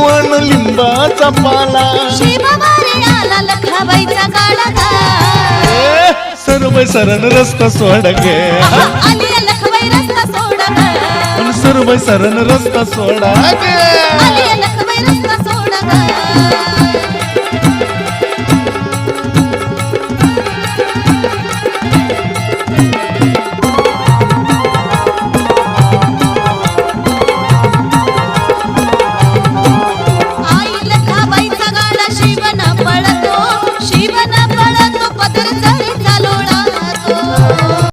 वण लिंबाचा पाला शिववारे आला लखाबाईचा गाडा गा सर्व सरण रस्ता सोड गे आली लखाबाई रस्ता सोडा गा सर्व सरण रस्ता सोडा गे आली लखाबाई रस्ता सोडा गा